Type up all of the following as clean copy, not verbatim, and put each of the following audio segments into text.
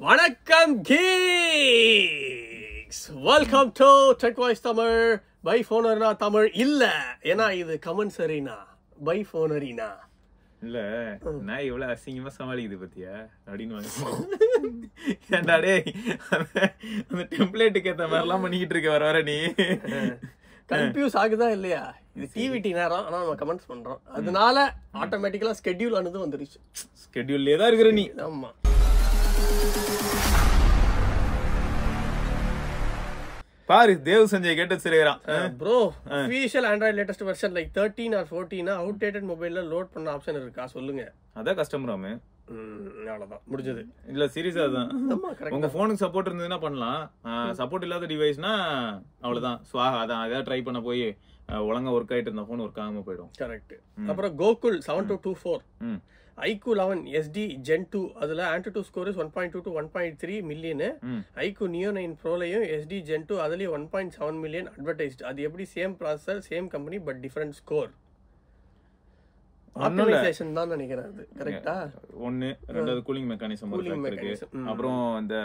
வணக்கம் geeks, welcome to Tech Voice Tamil. பை ஃபோனர்னா தமிழ் இல்ல, ஏன்னா இது கமெண்ட் சரினா பை ஃபோனரினா இல்ல. நான் இவ்வளவு அசிங்கமா சமாளிக்குது பத்தியா அப்படின்னு ஏன்டா டேய், அந்த டெம்ப்ளேட்டுக்கு ஏத்த மாதிரி எல்லாம் பண்ணிக்கிட்டு இருக்க வர நீ கன்ஃபியூஸ் ஆகுதா இல்லையா? இது டிவிடி நேரம், ஆனா நம்ம கமெண்ட்ஸ் பண்றோம், அதனால ஆட்டோமேட்டிக்கலா ஸ்கெட்யூல் ஆனது வந்துருச்சு. ஸ்கெட்யூல்லே தான் இருக்கிற நீ. ஆமா பாரு, தேவ் சஞ்சய் கேட்டு வச்சிருக்கான் bro. official Android latest version like 13 or 14 outdated மொபைல்ல லோட் பண்ண ஆப்ஷன் இருக்கா சொல்லுங்க. அதான் கஸ்டமராமே. அவ்வளவுதான், முடிஞ்சது. இல்ல சீரியஸா தான். உங்க போனுக்கு சப்போர்ட் இருந்ததுன்னா பண்ணலாம், சப்போர்ட் இல்லாத டிவைஸ்னா அவ்வளவுதான். அதான் அதான் ட்ரை பண்ண போய் ஒழுங்கா ஒர்க் ஆயிட்டு இருந்த போன் ஒர்க் ஆகாம போயிடும். கரெக்ட். அப்புறம் கோகுல் 7224 iQOO 11 SD Gen 2 அதுல Antutu score 1.2 to 1.3 million. iQOO Neo 9 Proலயும் SD Gen 2 அதுலயும் 1.7 மில்லியன் அட்வர்டைஸ்ட். அது எப்படி same processor same company but different score. Optimisation தான் நினைக்கிறேன். அது கரெக்ட்டா? ஒன்னு ரெண்டாவது கூலிங் மெக்கானிசம் இருக்கு. அப்புறம் இந்த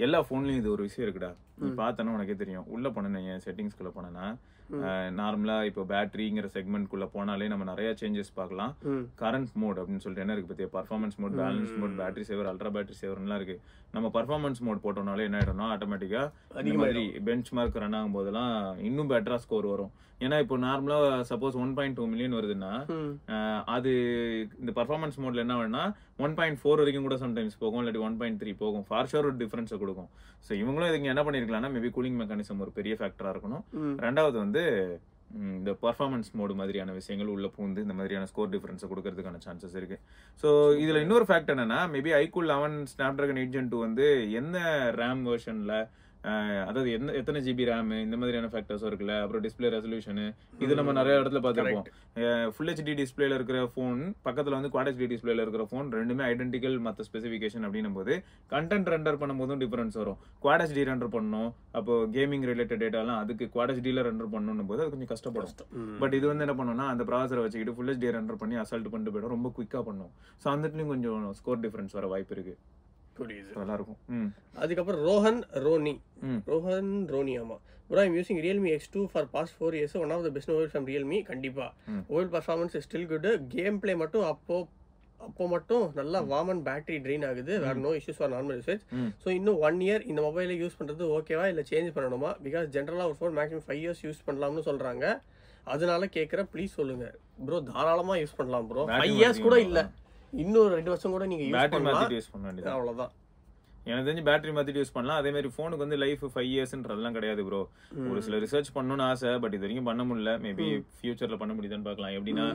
எல்லா போன்லயும் இது ஒரு விஷயம் இருக்குடா. நீ பார்த்தனா உனக்கே தெரியும். உள்ள போனேன் செட்டிங்ஸ்குள்ள போனேன்னா நார்மலா இப்போ பேட்டரிங்கிற செக்மெண்ட் குள்ள போனாலே நம்ம நிறைய சேஞ்சஸ் பார்க்கலாம். கரண்ட் மோட் அப்படின்னு சொல்லிட்டு என்ன இருக்கு பத்தியா, performance mode, balance mode, battery saver, ultra battery சேவர்லாம் இருக்கு. நம்ம பர்ஃபார்மன்ஸ் மோட் போட்டோம்னாலே என்ன ஆயிடும்னா ஆட்டோமேட்டிக்கா இந்த மாதிரி பெஞ்ச் மார்க் ரன் ஆகும் போதெல்லாம் இன்னும் பெட்டரா ஸ்கோர் வரும். ஏன்னா இப்போ நார்மலா சப்போஸ் 1.2 மில்லியன் வருதுன்னா அது இந்த பர்ஃபார்மன்ஸ் மோட்ல என்ன வேணும்னா 1.4 வரைக்கும் கூட சம்டைம்ஸ் போகும், இல்லாட்டி 1.3 போகும். ஃபார் ஷோர் ஒரு டிஃபரன்ஸை கொடுக்கும். ஸோ இவங்களும் இதுக்கு என்ன பண்ணிருக்கலாம்னா மேபி கூலிங் மெக்கானிசம் ஒரு பெரிய ஃபேக்டரா இருக்கணும். ரெண்டாவது வந்து இந்த பர்ஃபார்மன்ஸ் மோடு மாதிரியான விஷயங்கள் உள்ள பூந்து இந்த மாதிரியான ஸ்கோர் டிஃபரன்ஸை கொடுக்கறதுக்கான சான்சஸ் இருக்கு. ஸோ இதுல இன்னொரு ஃபேக்ட் என்னன்னா மேபி iQOO 11 Snapdragon 8 Gen 2 வந்து என்ன ரேம் வெர்ஷன்ல, அதாவது எத்தனை ஜிபி ரேம், இந்த மாதிரியான ஃபேக்டர்ஸும் இருக்குல்ல. அப்புறம் டிஸ்பிளே ரெசல்யூஷன், இது நம்ம நிறைய இடத்துல பார்த்துருப்போம். ஃபுல் ஹெச்டி டிஸ்பிளேல இருக்கிற போன் பக்கத்துல வந்து குவாட் ஹெச்டி டிஸ்பிளேல இருக்கிற போன் ரெண்டுமே ஐடென்டிக்கல் மற்ற ஸ்பெசிஃபிகேஷன் அப்படின்னும் போது கண்டென்ட் ரெண்டர் பண்ணும்போதும் டிஃபரன்ஸ் வரும். குவாட் ஹெச்டி ரெண்டர் பண்ணணும், அப்போ கேமிங் ரிலேட்டட் டேட்டாலாம் அதுக்கு குவாட் ஹெச்டில ரெண்டர் பண்ணணும் போது அது கொஞ்சம் கஷ்டப்படும். பட் இது வந்து என்ன பண்ணணும்னா அந்த ப்ராசரை வச்சுக்கிட்டு ஃபுல் ஹெச்டி ரெண்டர் பண்ணி அசால்ட் பண்ணிட்டு போயிடும், ரொம்ப குயிக்கா பண்ணும். ஸோ அந்த கொஞ்சம் ஸ்கோர் டிஃபரன்ஸ் வர வாய்ப்பு இருக்கு. அதுக்கப்புறம் ரோஹன் ரோனி ஆமா. bro, I'm using Realme X2 for past 4 years. One of the best mobiles from Realme. கண்டிப்பா mobile performance is still good. Game play மட்டும் அப்போ மட்டும் நல்லா வார்ம் அண்ட் பேட்டரி ட்ரெயின் ஆகுது. வேற no issues for normal usage. So இன்னும் 1 year இந்த மொபைலை யூஸ் பண்றது ஓகேவா இல்ல சேஞ்ச் பண்ணணுமா? பிகாஸ் ஜென்ரலா ஒரு ஃபோன் மேக்ஸிமம் 5 years யூஸ் பண்ணலாம்னு சொல்றாங்க. அதனால கேட்குறேன், ப்ளீஸ் சொல்லுங்க ப்ரோ. தாராளமா யூஸ் பண்ணலாம் ப்ரோ. 5 years கூட இல்ல, இன்னொரு 2 வருஷம் கூட நீங்க யூஸ் பண்ணலாம். அவ்வளவுதான். எனக்கு தெரிஞ்சு பேட்டரி மாத்திட்டு யூஸ் பண்ணலாம். அதே மாதிரி போனுக்கு வந்து லைஃப் 5 yearsன்றதெல்லாம் கிடையாது ப்ரோ. ஒரு சில ரிசர்ச் பண்ணணும்னு ஆசை, பட் இது வரைக்கும் பண்ண முடியல. மேபி ஃபியூச்சர்ல பண்ண முடியுதான்னு பார்க்கலாம். எப்படின்னா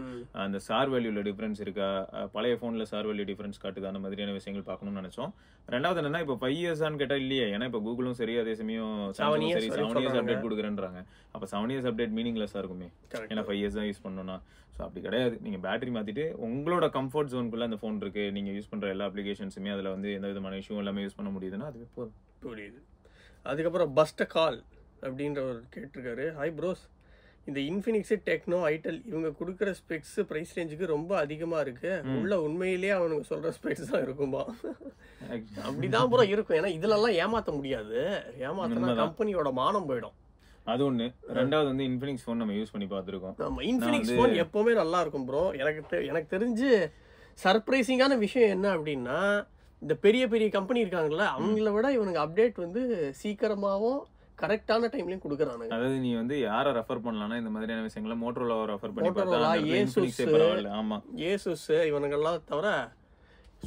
அந்த சார் வேல்யூல டிஃபரன்ஸ் இருக்கா, பழைய போன்ல சார் வேல்யூ டிஃபரன்ஸ் காட்டுது, அந்த மாதிரியான விஷயங்கள் பார்க்கணும்னு நினைச்சோம். ரெண்டாவது என்னன்னா இப்போ 5 years கேட்டா இல்லையே. ஏன்னா இப்போ கூகுளும் சரி அதே சமயம் 7 years அப்டேட் கொடுக்குறேன்றாங்க. அப்ப 7 years அப்டேட் மீனிங்லெஸ்ஸா இருக்குமே, ஏன்னா 5 years தான் யூஸ் பண்ணணும்னா. ஸோ அப்படி கிடையாது. நீங்க பேட்டரி மாத்திட்டு உங்களோட கம்ஃபர்ட் ஜோனுக்குள்ள அந்த போன் இருக்கு, நீங்க யூஸ் பண்ற எல்லா அப்ளிகேஷன்ஸுமே அதுல வந்து எந்த விதமான இஷ்யூ எல்லாமே யூஸ் பண்ண முடியுதுன்னா அதுவே போதும். புரியுது. அதுக்கப்புறம் பஸ்ட் கால் அப்படின்ற ஒரு கேட்டிருக்காரு. ஹாய் ப்ரோஸ், இந்த இன்ஃபினிக்ஸ், டெக்னோ, ஐடெல் இவங்க கொடுக்குற ஸ்பெக்ஸ் பிரைஸ் ரேஞ்சுக்கு ரொம்ப அதிகமா இருக்கு. உள்ள உண்மையிலேயே அவனுங்க சொல்ற ஸ்பெக்ஸ் தான் இருக்குமா? அப்படிதான் ப்ரோ இருக்கும். ஏன்னா இதுல எல்லாம் ஏமாத்த முடியாது. ஏமாத்தினா கம்பெனியோட மானம் போயிடும். அது ஒண்ணு. ரெண்டாவது வந்து இன்ஃபினிக்ஸ் போன் நம்ம யூஸ் பண்ணி பார்த்திருக்கோம். நம்ம இன்ஃபினிக்ஸ் போன் எப்பவுமே நல்லா இருக்கும் ப்ரோ. எனக்கு தெரிஞ்சு சர்ப்ரைசிங்கான விஷயம் என்ன அப்படின்னா, இந்த பெரிய பெரிய கம்பெனி இருக்காங்கல்ல, அவங்கள விட இவனுக்கு அப்டேட் வந்து சீக்கிரமாவும் கரெக்டான டைம்லயும் கொடுக்குறானுங்க. அதாவது நீ வந்து யாரை ரெஃபர் பண்ணலாம்னா இந்த மாதிரியான விஷயங்களை மோட்டோரோலாவை ரெஃபர் பண்ணி பார்த்தா, ஏசுஸ் இவனுங்கெல்லாம் தவிர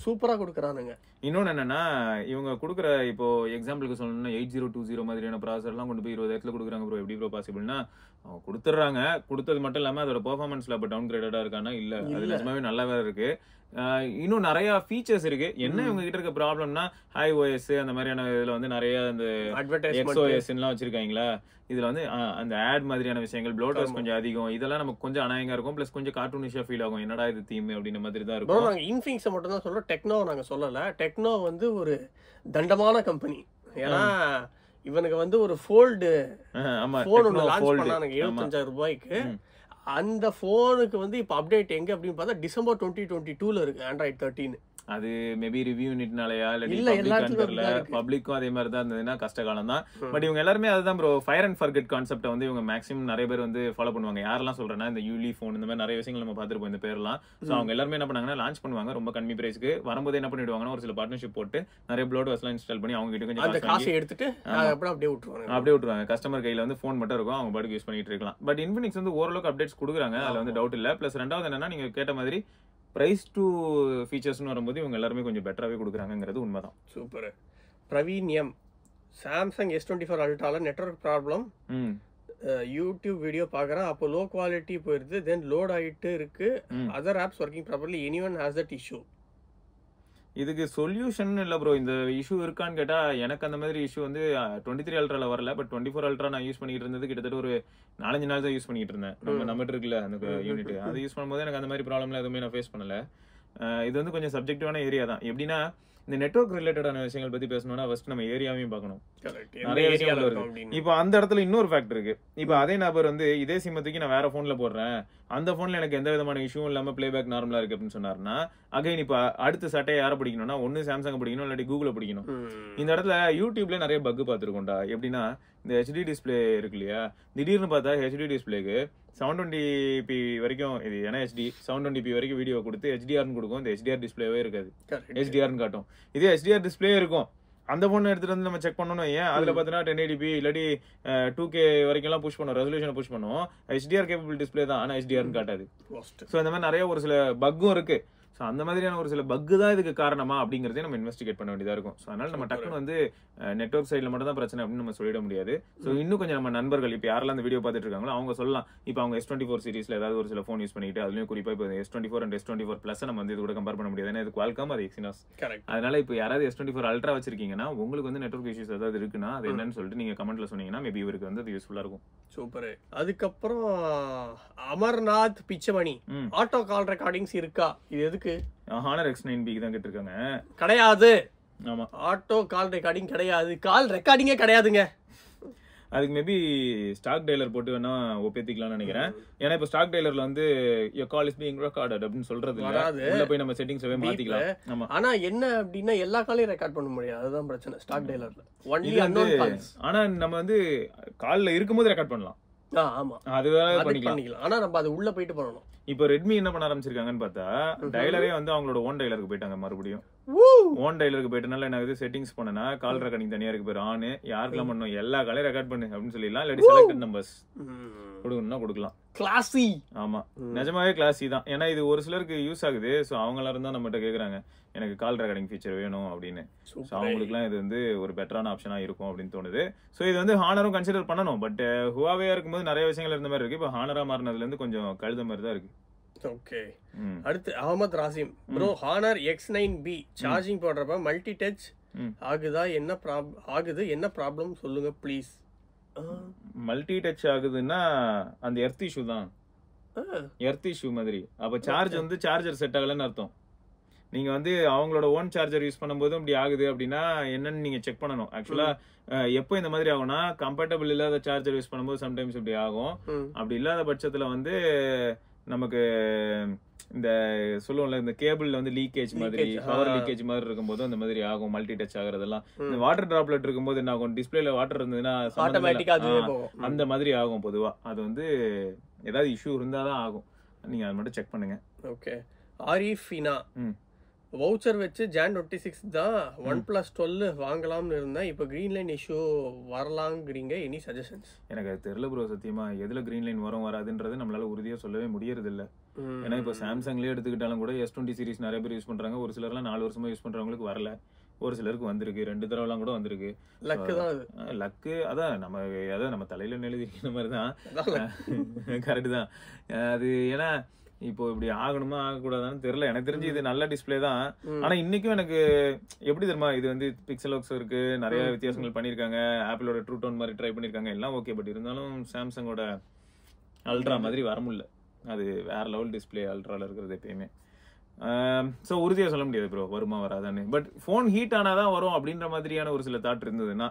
சூப்பரா கொடுக்குறானுங்க. இன்னொன்னு என்னன்னா, இவங்க கொடுக்குற இப்போ எக்ஸாம்பிளுக்கு சொல்லணும்னா 8020 மாதிரியான ப்ராசர்லாம் கொண்டு போய் 20,000 கொடுக்குறாங்க ப்ரோ. எப்படி ப்ரோ பாசிபிள்னா கொடுத்துட்றாங்க. கொடுத்தது மட்டும் இல்லாம அதோட பெர்ஃபார்மன்ஸ்ல அப்போ டவுன் கிரேடடா இருக்கானா இல்ல, அது நிஜமாவே நல்லாவே இருக்கு. இன்னும் நிறைய ஃபீச்சர்ஸ் இருக்கு. என்ன இவங்க கிட்ட இருக்க ப்ராப்ளம்னா iOS அந்த மாதிரியான இதுல வந்து நிறைய இந்த XOS எல்லாம் வச்சிருக்காங்களா, இதுல வந்து அந்த ஆட் மாதிரியான விஷயங்கள், ப்ளோட்டர்ஸ் கொஞ்சம் அதிகம். இதெல்லாம் நமக்கு கொஞ்சம் அநாயகமா இருக்கும். பிளஸ் கொஞ்சம் கார்ட்டூனிஷா ஃபீல் ஆகும். என்னடா இது தீம் அப்படின்ற மாதிரி தான் இருக்கும். நாங்க இன்ஃபினிக்ஸ் மட்டும் தான் சொல்றோம், டெக்னோ நாங்க சொல்லல. டெக்னோ வந்து ஒரு தண்டமான கம்பெனி. ஏன்னா இவனுக்கு வந்து ஒரு ஃபோல்டு போன் ஒன்று லான்ச் பண்ணானுங்க 75,000 ரூபாய்க்கு. அந்த ஃபோனுக்கு வந்து இப்போ அப்டேட் எங்க அப்படின்னு பார்த்தா December 2022 இருக்கு Android 13. அது மேபி ரிவ்யூ யூனிட்னாலயா இல்ல இல்ல பப்ளிக்கும் அதே மாதிரி தான் இருந்ததுன்னா கஷ்ட காலம் தான். பட் இவங்க எல்லாருமே அதுதான் ப்ரோ, ஃபயர் அண்ட் ஃபர்கெட் கான்செப்டை வந்து இவங்க மேக்ஸிமம் நிறைய பேர் வந்து ஃபாலோ பண்ணுவாங்க. யாரெல்லாம் சொல்றேன்னா இந்த யூலி ஃபோன் இந்த மாதிரி நிறைய விஷயங்கள் நம்ம பார்த்துருப்போம் இந்த பேர்லாம். ஸோ அவங்க எல்லாருமே என்ன பண்ணாங்கன்னா லான்ச் பண்ணுவாங்க ரொம்ப கம்மி பிரைஸ்க்கு. வரும்போது என்ன பண்ணிடுவாங்கன்னா ஒரு சில பார்ட்னர்ஷிப் போட்டு நிறைய ப்ளோட் இன்ஸ்டால் பண்ணி அவங்க கிட்ட கொஞ்சம் காசு எடுத்துட்டு அப்படியே விட்டுருவாங்க. கஸ்டமர் கையில வந்து ஃபோன் மட்டும் இருக்கும், அவங்க பாட்டுக்கு யூஸ் பண்ணிட்டு இருக்கலாம். பட் இன்ஃபினிக்ஸ் வந்து ஓரளவுக்கு அப்டேட்ஸ் கொடுக்குறாங்க, அதுல வந்து டவுட் இல்ல. பிளஸ் ரெண்டாவது என்னன்னா நீங்க கேட்ட மாதிரி பிரைஸ் டு ஃபீச்சர்ஸ்னு வரும்போது இவங்க எல்லாருமே கொஞ்சம் பெட்டராகவே கொடுக்குறாங்கிறது உண்மைதான். Super. Praveen M, Samsung S24 அல்ட்ரால நெட்வொர்க் ப்ராப்ளம், யூடியூப் வீடியோ பார்க்குறேன், அப்போ லோ குவாலிட்டி போயிருது, தென் லோட் ஆகிட்டு இருக்கு, other apps working properly, anyone has that issue. இதுக்கு சொல்யூஷன் இல்லை ப்ரோ. இந்த இஷ்யூ இருக்கான்னு கேட்டால் எனக்கு அந்த மாதிரி இஷ்யூ வந்து 23 அல்ட்ரால வரல. பட் 24 அல்ட்ரா நான் யூஸ் பண்ணிட்டு இருந்தது கிட்டத்தட்ட ஒரு 4-5 நாள் தான் யூஸ் பண்ணிட்டு இருந்தேன். நம்மகிட்ட இருக்குல்ல அந்த யூனிட், அது யூஸ் பண்ணும்போது எனக்கு அந்த மாதிரி ப்ராப்ளம்லாம் எதுவுமே நான் ஃபேஸ் பண்ணல. இது வந்து கொஞ்சம் சப்ஜெக்டிவான ஏரியா தான். எப்படின்னா இந்த நெட்வொர்க் ரிலேட்டடான விஷயங்கள் பத்தி பேசணும்னா ஃபர்ஸ்ட் நம்ம ஏரியாவையும் பார்க்கணும். நிறைய விஷயங்கள் இருக்கு. இப்போ அந்த இடத்துல இன்னொரு ஃபேக்டர் இருக்கு. இப்போ அதே நபர் வந்து இதே சிம்மத்துக்கு நான் வேற போன்ல போடுறேன், அந்த போன்ல எனக்கு எந்த விதமான இஷ்யூவும் இல்லாம பிளேபேக் நார்மலா இருக்கு அப்படின்னு சொன்னாருன்னா அகைன் இப்ப அடுத்த சட்டையை யாரை பிடிக்கணும்னா ஒன்னு சாம்சங் பிடிக்கணும் இல்லாட்டி கூகுள பிடிக்கணும். இந்த இடத்துல யூடியூப்ல நிறைய பக் பார்த்துருக்கோம்டா. எப்படின்னா இந்த HD டிஸ்பிளே இருக்கு இல்லையா, திடீர்னு பார்த்தா HD டிஸ்பிளேக்கு 720p வரைக்கும் இது NHD 720p வரைக்கும் வீடியோ கொடுத்து HDRன்னு கொடுக்கும். இந்த HDR டிஸ்பிளேவே இருக்காது, HDRன்னு காட்டும். இதே HDR டிஸ்பிளே இருக்கும். அந்த போன் எடுத்துட்டு வந்து நம்ம செக் பண்ணணும். ஏன் அதுல பாத்தீங்கன்னா 1080p இல்லாட்டி 2K வரைக்கும் எல்லாம் புஷ் பண்ணுவோம், ரெசல்யூஷன் புஷ் பண்ணுவோம். HDR கேபிள் டிஸ்பிளே தான், ஆனா HDRன்னு காட்டாது. சோ இந்த மாதிரி நிறைய ஒரு சில பக்கும் இருக்கு. ஸோ அந்த மாதிரியான ஒரு சில பக்கு தான் இதுக்கு காரணமா அப்படிங்கிறதே நம்ம இன்வெஸ்டிகேட் பண்ண வேண்டியதா இருக்கும். ஸோ அதனால நம்ம டக்குன்னு வந்து நெட்வொர்க் சைடில் மட்டும் தான் பிரச்சனை அப்படின்னு நம்ம சொல்லிட முடியாது. ஸோ இன்னும் கொஞ்சம் நம்ம நண்பர்கள் இப்போ யாரெல்லாம் அந்த வீடியோ பார்த்துட்டு இருக்காங்களோ அவங்க சொல்லலாம். இப்போ அவங்க S24 சீரிஸ்ல ஏதாவது ஒரு சில ஃபோன் யூஸ் பண்ணிட்டு அதுலயும் குறிப்பா இப்போ S24 அண்ட் S24 பிளஸ் நம்ம வந்து இது கூட கம்பேர் பண்ண முடியாது. ஏன்னா இது குவால்காம், அது எக்ஸினாஸ். அதனால இப்போ யாராவது S24 அல்ட்ரா வச்சிருக்கீங்கன்னா உங்களுக்கு வந்து நெட்வொர்க் இஷ்யூஸ் ஏதாவது இருக்குன்னா அது என்னன்னு சொல்லிட்டு நீங்க கமெண்ட்ல சொன்னீங்கன்னா மேபி இவருக்கு வந்து அது யூஸ்ஃபுல்லா இருக்கும். சூப்பர். அதுக்கப்புறம் அமர்நாத் பிச்சமணி, ஆட்டோ கால் ரெக்கார்டிங்ஸ் இருக்கா? இது எதுக்கு? ஹானர் X9B தான் கேட்டிருக்காங்க. கிடையாது. ஆமா, ஆட்டோ கால் ரெக்கார்டிங் கிடையாது, கால் ரெக்கார்டிங்கே கிடையாதுங்க. அதுக்கு மேபி ஸ்டாக் டெய்லர் போட்டு வேணா ஒப்பேத்திக்கலாம்னு நினைக்கிறேன். ஏன்னா இப்போ ஸ்டாக் டெய்லர்ல வந்து your call is being recorded அப்படின்னு சொல்றது இல்ல, உள்ள போய் நம்ம செட்டிங்ஸவே மாத்திக்கலாம். ஆமா, ஆனா என்ன அப்படின்னா எல்லா காலையும் ரெக்கார்ட் பண்ண முடியாது, அதுதான் பிரச்சனை ஸ்டாக் டெய்லர்ல. Only unknown calls. ஆனா நம்ம வந்து கால்ல இருக்கும்போது ரெக்கார்ட் பண்ணலாம். ஆமா, அது பண்ணிக்கலாம். ஆனா நம்ம அது உள்ள போயிட்டு பண்ணணும். இப்போ ரெட்மி என்ன பண்ண ஆரம்பிச்சிருக்காங்கன்னு பார்த்தா டயலரே வந்து அவங்களோட ஓன் டயலருக்கு போயிட்டாங்க. மறுபடியும் ஓன் டயலருக்கு போயிட்டனால என்ன ஆகுது, செட்டிங்ஸ் பண்ணனா கால் ரெக்கார்டிங் தனியா இருக்கு, பேர் ஆன் யாருக்கெல்லாம் பண்ணணும் எல்லா காலையும் ரெக்கார்ட் பண்ணு அப்படின்னு சொல்லிடலாம். இல்லாட்டி செலக்டட் நம்பர்ஸ் கொடுக்கணும்னா கொடுக்கலாம். கிளாசி. ஆமா, நிஜமாவே கிளாசி தான். ஏன்னா இது ஒரு சிலருக்கு யூஸ் ஆகுது. ஸோ அவங்க எல்லாரும் தான் நம்மகிட்ட கேட்குறாங்க எனக்கு கால் ரெக்கார்டிங் ஃபீச்சர் வேணும் அப்படின்னு. ஸோ அவங்களுக்குலாம் இது வந்து ஒரு பெட்டரான ஆப்ஷனா இருக்கும் அப்படின்னு தோணுது. ஸோ இது வந்து ஹானரும் கன்சிடர் பண்ணணும். பட் ஹுவாவேயா இருக்கும்போது நிறைய விஷயங்கள் இருந்த மாதிரி இருக்கு. இப்போ ஹானரா மாறினதுல இருந்து கொஞ்சம் கழுத மாதிரி தான் இருக்கு. ஓகே, அடுத்து Ahmed Rasim bro, Honor X9B charging போடுறப்ப மல்டி டச் ஆகுது, என்ன ப்ராப்ளம் சொல்லுங்க ப்ளீஸ். மல்டி டச் ஆகுதுன்னா அந்த எர்த் இஷ்யூ தான், எர்த் இஷ்யூ மாதிரி. அப்ப சார்ஜ் வந்து சார்ஜர் செட் ஆகலன்னு அர்த்தம். நீங்க வந்து அவங்களோட ஓன் சார்ஜர் யூஸ் பண்ணும்போது இப்படி ஆகுது அப்படின்னா என்னன்னு நீங்க செக் பண்ணணும். ஆக்சுவலா எப்போ இந்த மாதிரி ஆகும்னா கம்பேட்டபிள் இல்லாத சார்ஜர் யூஸ் பண்ணும்போது சம்டைம்ஸ் இப்படி ஆகும். அப்படி இல்லாத பட்சத்துல வந்து நமக்கு இந்த சொல்லுவோம்ல இந்த கேபிள்ல வந்து லீக்கேஜ் மாதிரி, பவர் லீக்கேஜ் மாதிரி இருக்கும்போது அந்த மாதிரி ஆகும். மல்டி டச் ஆகுறதெல்லாம் இந்த வாட்டர் டிராப்லெட் இருக்கும்போது என்ன ஆகும், டிஸ்பிளேல வாட்டர் இருந்ததுன்னா அந்த மாதிரி ஆகும். பொதுவா அது வந்து ஏதாவது இஷ்யூ இருந்தாதான் ஆகும். நீங்க அதை மட்டும் செக் பண்ணுங்க. ஓகே, ஆரிஃபினா வவுச்சர் வச்சு Jan 26 தான் OnePlus 12 வாங்கலாம்னு இருந்தேன். இப்போ கிரீன் லைன் இஷ்யூ வரலாங்கிறீங்க, எனி சஜஷன்ஸ்? எனக்கு அது தெரியல ப்ரோ, சத்தியமா எதுல கிரீன் லைன் வரும் வராதுன்றது நம்மளால உறுதியா சொல்லவே முடியறது இல்ல. ஏன்னா இப்போ சாம்சங்லயே எடுத்துக்கிட்டாலும் கூட S20 சீரிஸ் நிறைய பேர் யூஸ் பண்றாங்க. ஒரு சிலர்லாம் 4 வருஷமா யூஸ் பண்றவங்களுக்கு வரல, ஒரு சிலருக்கு வந்திருக்கு, 2 தடவைலாம் கூட வந்திருக்கு. லக்கு தான் அது. லக்கு அதான் நம்ம தலையில எழுதிக்கிற மாதிரி தான். கரெக்ட் தான் அது. ஏன்னா இப்போ இப்படி ஆகணுமா ஆகக்கூடாதான்னு தெரியல. எனக்கு தெரிஞ்சு இது நல்ல டிஸ்பிளே தான். ஆனா இன்னைக்கும் எனக்கு எப்படி தெரியுமா, இது வந்து பிக்சலோக்ஸ் இருக்கு, நிறைய வித்தியாசங்கள் பண்ணிருக்காங்க. ஆப்பிளோட ட்ரூ டோன் மாதிரி ட்ரை பண்ணிருக்காங்க, எல்லாம் ஓகே. பட் இருந்தாலும் சாம்சங்கோட அல்ட்ரா மாதிரி வர முடியல. அது வேற லெவல் டிஸ்பிளே அல்ட்ரால இருக்கிறது எப்பயுமே. ஸோ உறுதியா சொல்ல முடியாது ப்ரோ வருமா வராதான்னு. பட் ஃபோன் ஹீட் ஆனாதான் வரும் அப்படின்ற மாதிரியான ஒரு சில தாட் இருந்ததுன்னா,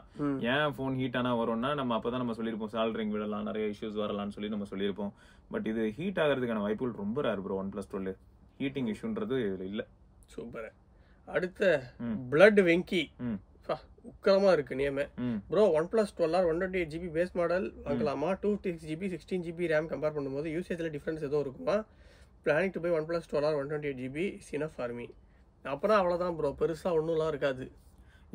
ஏன் ஃபோன் ஹீட் ஆனா வரும்னா நம்ம அப்பதான் நம்ம சொல்லியிருப்போம் சால்ரிங் விடலாம், நிறைய இஷ்யூஸ் வரலாம்னு சொல்லி நம்ம சொல்லியிருப்போம். பட் இது ஹீட் ஆகிறதுக்கான வாய்ப்புகள் ரொம்ப ரேர் ப்ரோ. OnePlus 12 ஹீட்டிங் இஷ்யூன்றது இதுல இல்ல. சூப்பர். அடுத்த பிளட் வெங்கி உக்கரமா இருக்கு name bro. OnePlus 12 or 128GB base model வாங்கலாமா? 256GB 16GB ரேம் கம்பேர் பண்ணும்போது யூசேஜ்ல டிஃபரன்ஸ் எதுவும் இருக்குமா? Planning to buy OnePlus 12 or 128GB is enough for me. அப்புறம் அவ்வளவுதான் ப்ரோ, பெருசா ஒண்ணும்லாம் இருக்காது.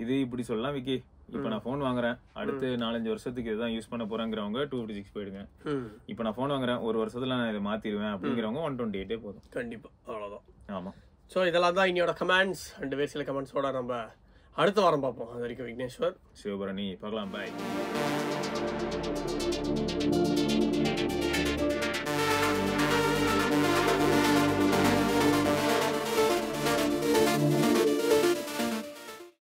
இது இப்படி சொல்லலாம் விக்கி. இப்ப நான் போன் வாங்குறேன், அடுத்து 4-5 வருஷத்துக்கு இதுதான் யூஸ் பண்ண போறேங்கிறவங்க 256 போயிடுங்க. இப்ப நான் போன் வாங்குறேன், ஒரு வருஷத்துல நான் இதை மாத்திடுவேன் அப்படிங்கிறவங்க 128 போதும். கண்டிப்பா அவ்வளவுதான். ஆமா. ஸோ இதெல்லாம் தான் இன்னையோட கமெண்ட்ஸ் அண்ட் வேறு சில கமெண்ட்ஸோட நம்ம அடுத்த வாரம் பார்ப்போம். அது வரைக்கும் விக்னேஸ்வர், சிவபரணி, பார்க்கலாம். பாய்.